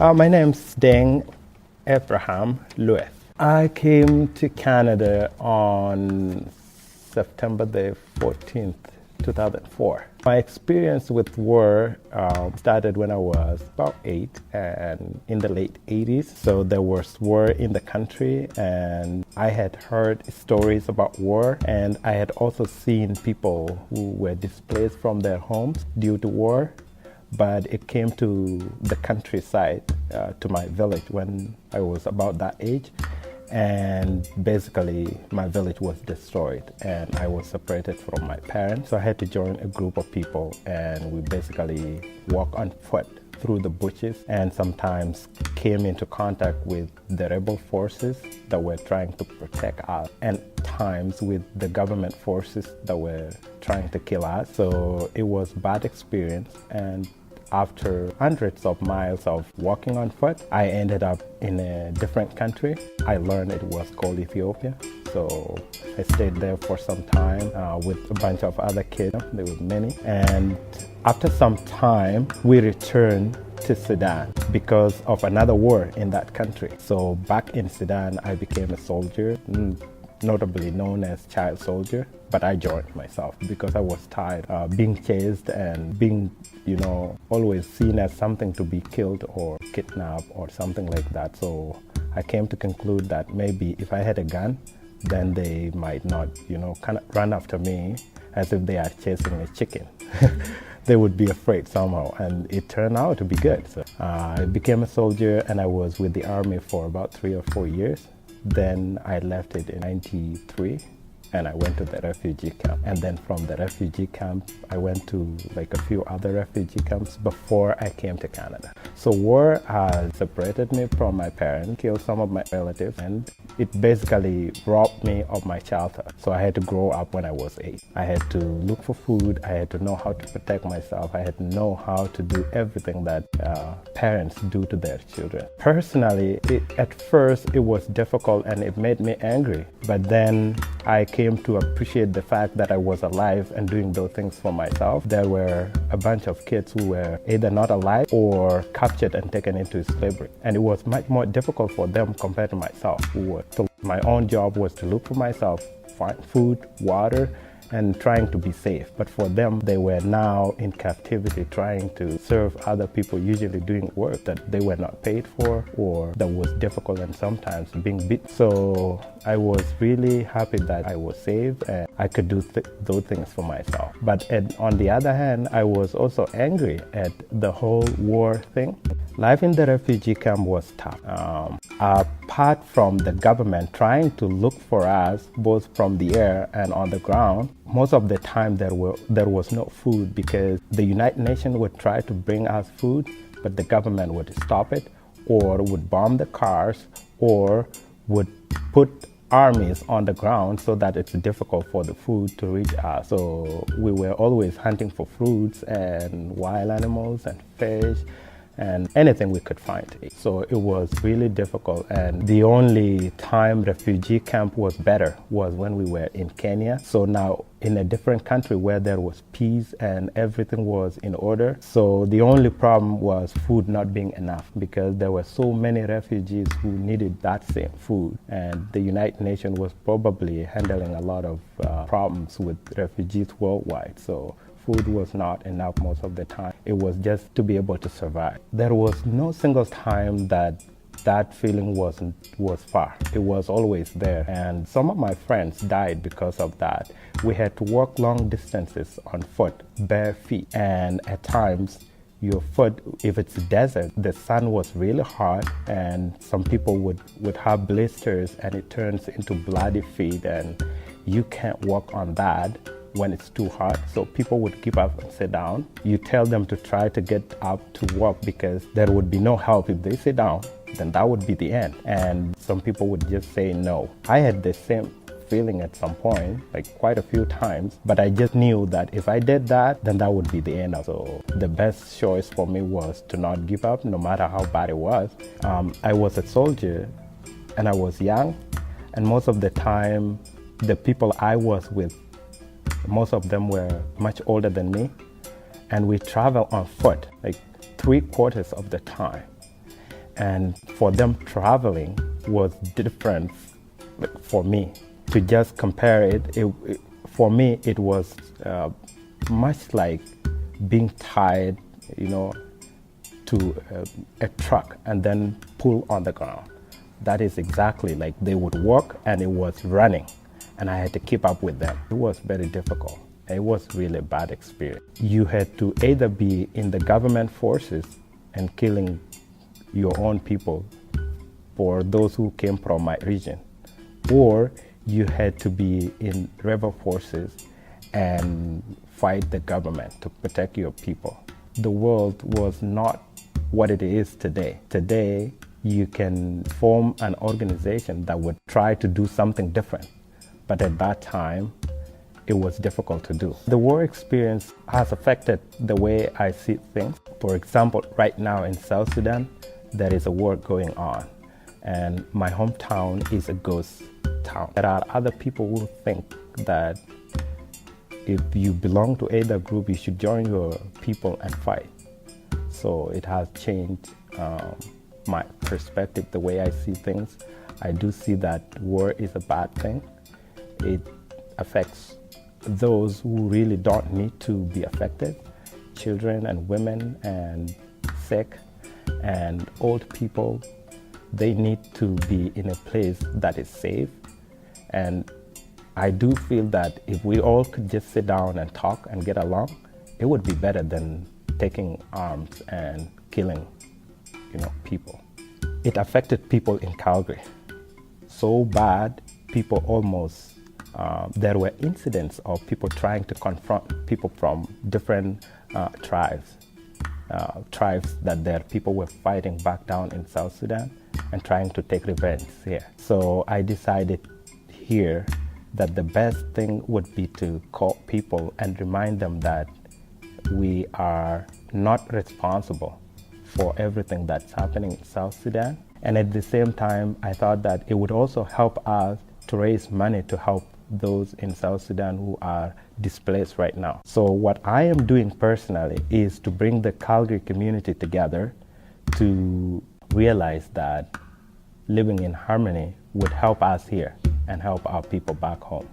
My name's Deng Lueth. I came to Canada on September the 14th, 2004. My experience with war started when I was about 8 and in the late 80s. So there was war in the country and I had heard stories about war, and I had also seen people who were displaced from their homes due to war. But it came to the countryside, to my village when I was about that age. And basically my village was destroyed and I was separated from my parents. So I had to join a group of people and we basically walk on foot through the bushes and sometimes came into contact with the rebel forces that were trying to protect us, and times with the government forces that were trying to kill us. So it was a bad experience, and after hundreds of miles of walking on foot, I ended up in a different country. I learned it was called Ethiopia. So I stayed there for some time with a bunch of other kids. There were many. And after some time, we returned to Sudan because of another war in that country. So back in Sudan, I became a soldier, notably known as child soldier, but I joined myself because I was tired of being chased and being, always seen as something to be killed or kidnapped or something like that. So I came to conclude that maybe if I had a gun, then they might not, kind of run after me as if they are chasing a chicken. They would be afraid somehow, and it turned out to be good. So I became a soldier and I was with the army for about 3 or 4 years. Then I left it in '93 and I went to the refugee camp. And then from the refugee camp, I went to like a few other refugee camps before I came to Canada. So war has separated me from my parents, killed some of my relatives, and it basically robbed me of my childhood. So I had to grow up when I was 8. I had to look for food, I had to know how to protect myself, I had to know how to do everything that parents do to their children. Personally, at first it was difficult and it made me angry, but then I came to appreciate the fact that I was alive and doing those things for myself. There were a bunch of kids who were either not alive or captured and taken into slavery. And it was much more difficult for them compared to myself. So my own job was to look for myself, find food, water, and trying to be safe. But for them, they were now in captivity trying to serve other people, usually doing work that they were not paid for or that was difficult and sometimes being beat. So I was really happy that I was saved and I could do those things for myself. But on the other hand, I was also angry at the whole war thing. Life in the refugee camp was tough. Apart from the government trying to look for us, both from the air and on the ground, most of the time there was no food because the United Nations would try to bring us food, but the government would stop it or would bomb the cars or would put armies on the ground so that it's difficult for the food to reach us. So we were always hunting for fruits and wild animals and fish and anything we could find. So it was really difficult, and the only time refugee camp was better was when we were in Kenya. So now in a different country where there was peace and everything was in order. So the only problem was food not being enough because there were so many refugees who needed that same food, and the United Nations was probably handling a lot of problems with refugees worldwide. So food was not enough most of the time. It was just to be able to survive. There was no single time that feeling was far. It was always there. And some of my friends died because of that. We had to walk long distances on foot, bare feet. And at times, your foot, if it's a desert, the sun was really hot and some people would have blisters and it turns into bloody feet and you can't walk on that when it's too hot. So people would give up and sit down. You tell them to try to get up to walk because there would be no help. If they sit down, then that would be the end. And some people would just say no. I had the same feeling at some point, like quite a few times, but I just knew that if I did that, then that would be the end. So the best choice for me was to not give up, no matter how bad it was. I was a soldier and I was young, and most of the time, the people I was with, most of them were much older than me, and we travel on foot like 3/4 of the time. And for them, traveling was different for me. To just compare it, for me, it was much like being tied, to a truck and then pull on the ground. That is exactly like they would walk and it was running, and I had to keep up with them. It was very difficult. It was really a bad experience. You had to either be in the government forces and killing your own people, for those who came from my region, or you had to be in rebel forces and fight the government to protect your people. The world was not what it is today. Today, you can form an organization that would try to do something different, but at that time, it was difficult to do. The war experience has affected the way I see things. For example, right now in South Sudan, there is a war going on, and my hometown is a ghost town. There are other people who think that if you belong to either group, you should join your people and fight. So it has changed my perspective, the way I see things. I do see that war is a bad thing. It affects those who really don't need to be affected, children and women and sick and old people. They need to be in a place that is safe. And I do feel that if we all could just sit down and talk and get along, it would be better than taking arms and killing, people. It affected people in Calgary so bad, people almost, there were incidents of people trying to confront people from different tribes that their people were fighting back down in South Sudan and trying to take revenge here. So I decided here that the best thing would be to call people and remind them that we are not responsible for everything that's happening in South Sudan. And at the same time, I thought that it would also help us to raise money to help those in South Sudan who are displaced right now. So what I am doing personally is to bring the Calgary community together to realize that living in harmony would help us here and help our people back home.